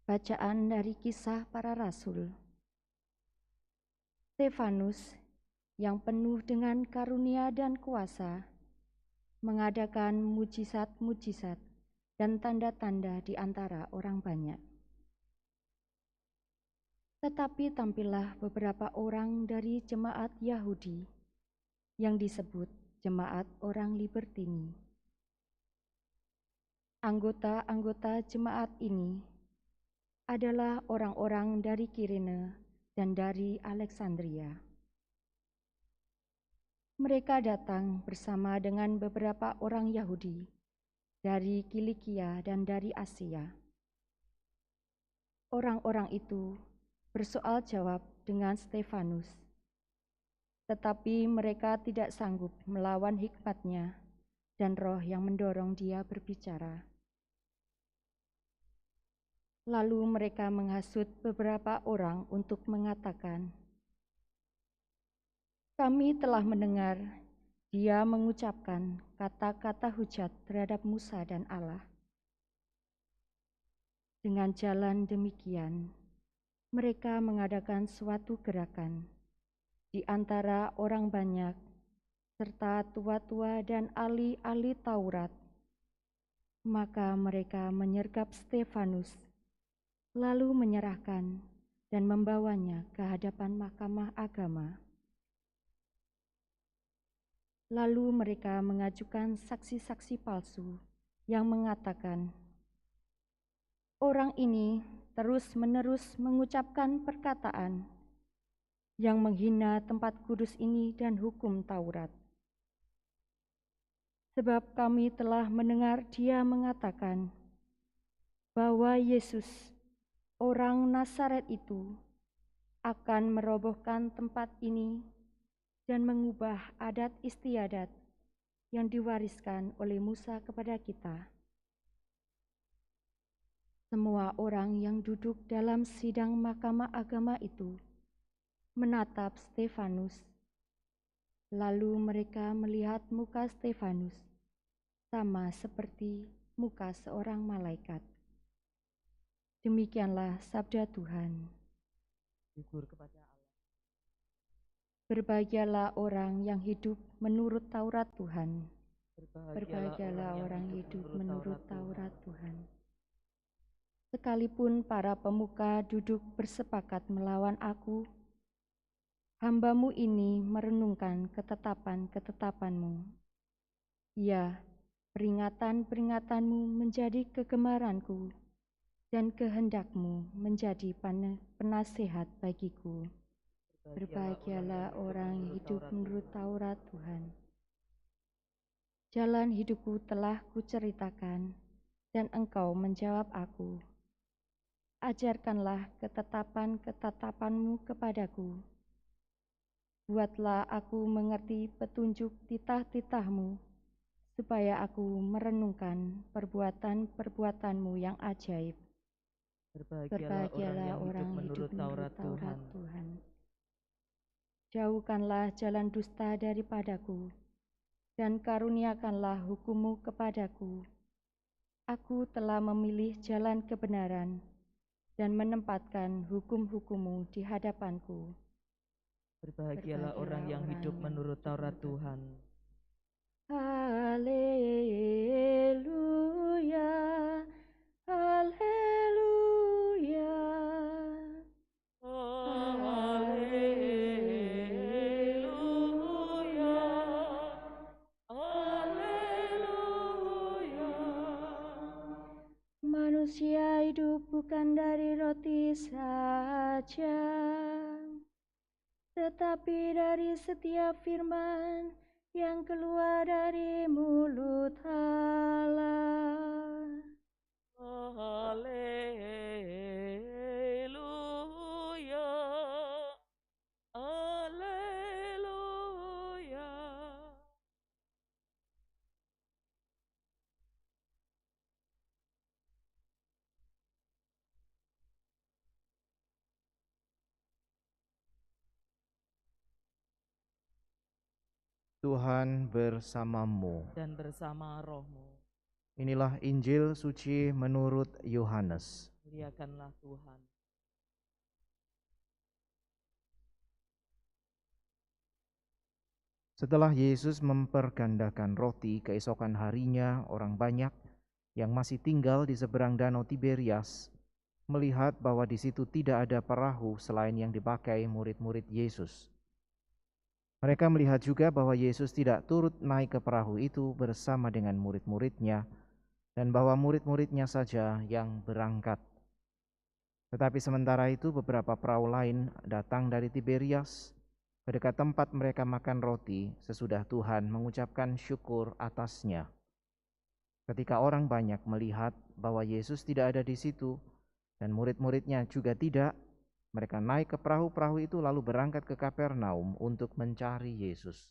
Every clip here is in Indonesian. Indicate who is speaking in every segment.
Speaker 1: Bacaan dari Kisah Para Rasul. Stefanus yang penuh dengan karunia dan kuasa mengadakan mujizat-mujizat dan tanda-tanda di antara orang banyak. Tetapi tampillah beberapa orang dari jemaat Yahudi yang disebut jemaat orang Libertini. Anggota-anggota jemaat ini adalah orang-orang dari Kirene dan dari Alexandria. Mereka datang bersama dengan beberapa orang Yahudi dari Kilikia dan dari Asia. Orang-orang itu bersoal jawab dengan Stefanus, tetapi mereka tidak sanggup melawan hikmatnya dan roh yang mendorong dia berbicara. Lalu mereka menghasut beberapa orang untuk mengatakan, "Kami telah mendengar dia mengucapkan kata-kata hujat terhadap Musa dan Allah. Dengan jalan demikian, mereka mengadakan suatu gerakan di antara orang banyak, serta tua-tua dan ahli-ahli Taurat. Maka mereka menyergap Stefanus, lalu menyerahkan dan membawanya ke hadapan mahkamah agama. Lalu mereka mengajukan saksi-saksi palsu yang mengatakan, orang ini terus-menerus mengucapkan perkataan yang menghina tempat kudus ini dan hukum Taurat. Sebab kami telah mendengar dia mengatakan bahwa Yesus, orang Nazaret itu, akan merobohkan tempat ini dan mengubah adat istiadat yang diwariskan oleh Musa kepada kita." Semua orang yang duduk dalam sidang mahkamah agama itu menatap Stefanus. Lalu mereka melihat muka Stefanus sama seperti muka seorang malaikat. Demikianlah sabda Tuhan.
Speaker 2: Syukur kepada Allah.
Speaker 1: Berbahagialah orang yang hidup menurut Taurat Tuhan. Berbahagialah orang yang hidup menurut Taurat Tuhan. Sekalipun para pemuka duduk bersepakat melawan aku, hamba-Mu ini merenungkan ketetapan-ketetapan-Mu. Ya, peringatan-peringatan-Mu menjadi kegemaranku, dan kehendak-Mu menjadi penasehat bagiku. Berbahagialah orang yang hidup menurut Taurat Tuhan. Jalan hidupku telah kuceritakan, dan Engkau menjawab aku. Ajarkanlah ketetapan-ketetapan-Mu kepadaku. Buatlah aku mengerti petunjuk titah-titah-Mu, supaya aku merenungkan perbuatan-perbuatan-Mu yang ajaib. Berbahagialah orang yang hidup menurut Taurat Tuhan. Jauhkanlah jalan dusta daripadaku, dan karuniakanlah hukum-Mu kepadaku. Aku telah memilih jalan kebenaran dan menempatkan hukum-hukum-Mu di hadapanku.
Speaker 2: Berbahagialah orang yang hidup menurut Taurat Tuhan.
Speaker 1: Haleluya, haleluya,
Speaker 2: Haleluya, haleluya.
Speaker 1: Manusia hidup bukan dari roti saja, tetapi dari setiap firman yang keluar dari mulut Allah.
Speaker 2: Haleluya, haleluya.
Speaker 3: Tuhan bersamamu.
Speaker 2: Dan bersama rohmu.
Speaker 3: Inilah Injil suci menurut Yohanes.
Speaker 2: Muliakanlah Tuhan.
Speaker 3: Setelah Yesus mempergandakan roti, keesokan harinya orang banyak yang masih tinggal di seberang danau Tiberias melihat bahwa di situ tidak ada perahu selain yang dipakai murid-murid Yesus. Mereka melihat juga bahwa Yesus tidak turut naik ke perahu itu bersama dengan murid-muridnya, dan bahwa murid-muridnya saja yang berangkat. Tetapi sementara itu beberapa perahu lain datang dari Tiberias ke dekat tempat mereka makan roti sesudah Tuhan mengucapkan syukur atasnya. Ketika orang banyak melihat bahwa Yesus tidak ada di situ dan murid-muridnya juga tidak, mereka naik ke perahu-perahu itu lalu berangkat ke Kapernaum untuk mencari Yesus.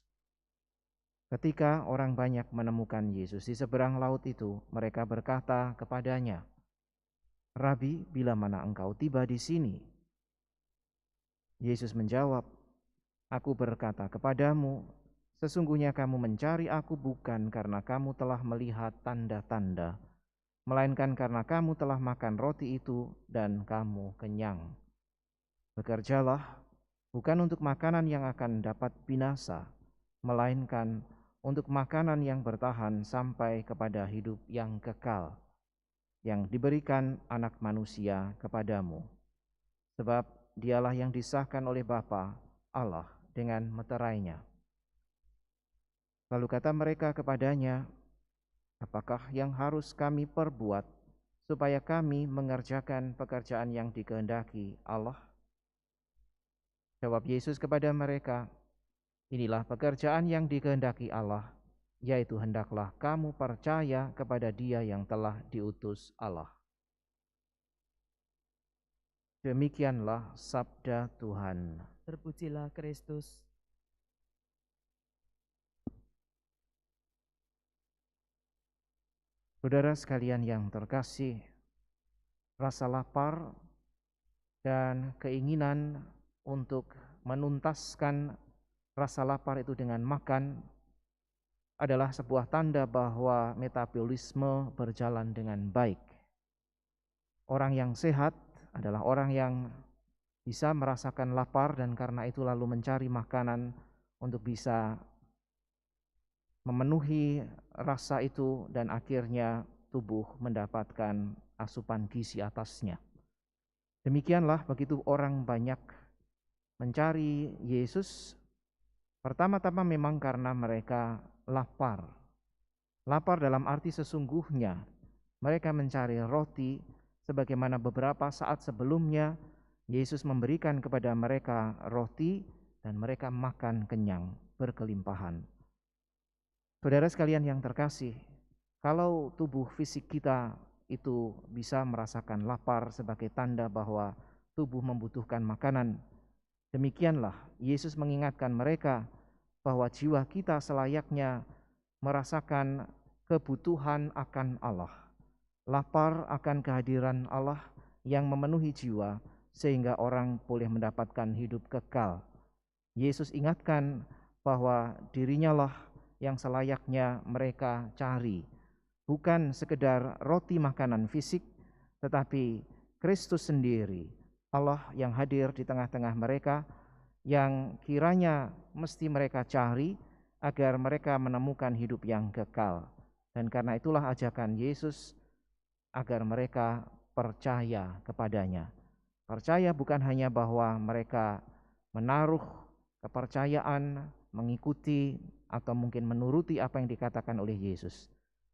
Speaker 3: Ketika orang banyak menemukan Yesus di seberang laut itu, mereka berkata kepadanya, "Rabi, bila mana engkau tiba di sini?" Yesus menjawab, "Aku berkata kepadamu, sesungguhnya kamu mencari aku bukan karena kamu telah melihat tanda-tanda, melainkan karena kamu telah makan roti itu dan kamu kenyang. Bekerjalah, bukan untuk makanan yang akan dapat binasa, melainkan untuk makanan yang bertahan sampai kepada hidup yang kekal, yang diberikan Anak Manusia kepadamu. Sebab dialah yang disahkan oleh Bapa Allah dengan meterainya." Lalu kata mereka kepadanya, "Apakah yang harus kami perbuat supaya kami mengerjakan pekerjaan yang dikehendaki Allah?" Jawab Yesus kepada mereka, "Inilah pekerjaan yang dikehendaki Allah, yaitu hendaklah kamu percaya kepada Dia yang telah diutus Allah." Demikianlah sabda Tuhan.
Speaker 2: Terpujilah Kristus.
Speaker 3: Saudara sekalian yang terkasih, rasa lapar dan keinginan untuk menuntaskan rasa lapar itu dengan makan adalah sebuah tanda bahwa metabolisme berjalan dengan baik. Orang yang sehat adalah orang yang bisa merasakan lapar dan karena itu lalu mencari makanan untuk bisa memenuhi rasa itu dan akhirnya tubuh mendapatkan asupan gizi atasnya. Demikianlah begitu orang banyak mencari Yesus, pertama-tama memang karena mereka lapar. Lapar dalam arti sesungguhnya mereka mencari roti sebagaimana beberapa saat sebelumnya Yesus memberikan kepada mereka roti dan mereka makan kenyang berkelimpahan. Saudara sekalian yang terkasih, kalau tubuh fisik kita itu bisa merasakan lapar sebagai tanda bahwa tubuh membutuhkan makanan, demikianlah Yesus mengingatkan mereka bahwa jiwa kita selayaknya merasakan kebutuhan akan Allah, lapar akan kehadiran Allah yang memenuhi jiwa sehingga orang boleh mendapatkan hidup kekal. Yesus ingatkan bahwa dirinya lah yang selayaknya mereka cari, bukan sekedar roti makanan fisik, tetapi Kristus sendiri, Allah yang hadir di tengah-tengah mereka, yang kiranya mesti mereka cari agar mereka menemukan hidup yang kekal. Dan karena itulah ajakan Yesus agar mereka percaya kepadanya. Percaya bukan hanya bahwa mereka menaruh kepercayaan, mengikuti atau mungkin menuruti apa yang dikatakan oleh Yesus,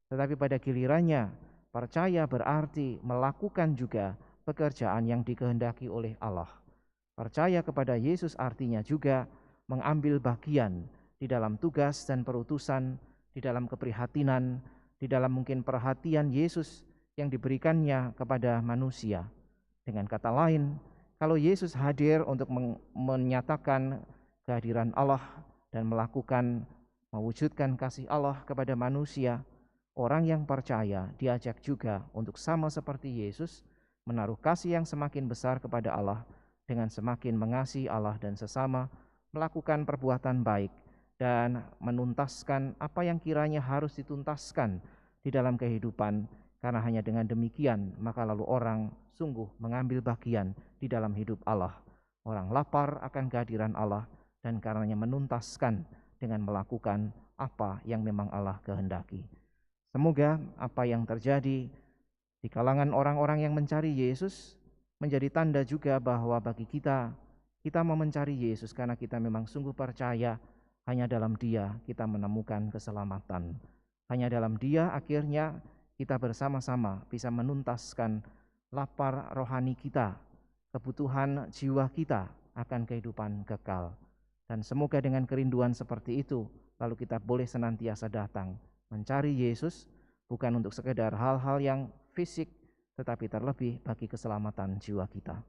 Speaker 3: tetapi pada gilirannya percaya berarti melakukan juga pekerjaan yang dikehendaki oleh Allah. Percaya kepada Yesus artinya juga mengambil bagian di dalam tugas dan perutusan, di dalam keprihatinan, di dalam mungkin perhatian Yesus yang diberikannya kepada manusia. Dengan kata lain, kalau Yesus hadir untuk menyatakan kehadiran Allah dan mewujudkan kasih Allah kepada manusia, orang yang percaya diajak juga untuk sama seperti Yesus menaruh kasih yang semakin besar kepada Allah dengan semakin mengasihi Allah dan sesama, melakukan perbuatan baik dan menuntaskan apa yang kiranya harus dituntaskan di dalam kehidupan karena hanya dengan demikian maka lalu orang sungguh mengambil bagian di dalam hidup Allah. Orang lapar akan kehadiran Allah dan karenanya menuntaskan dengan melakukan apa yang memang Allah kehendaki. Semoga apa yang terjadi di kalangan orang-orang yang mencari Yesus menjadi tanda juga bahwa bagi kita mau mencari Yesus karena kita memang sungguh percaya hanya dalam Dia kita menemukan keselamatan. Hanya dalam Dia akhirnya kita bersama-sama bisa menuntaskan lapar rohani kita, kebutuhan jiwa kita akan kehidupan kekal. Dan semoga dengan kerinduan seperti itu, lalu kita boleh senantiasa datang mencari Yesus, bukan untuk sekedar hal-hal yang fisik, tetapi terlebih bagi keselamatan jiwa kita.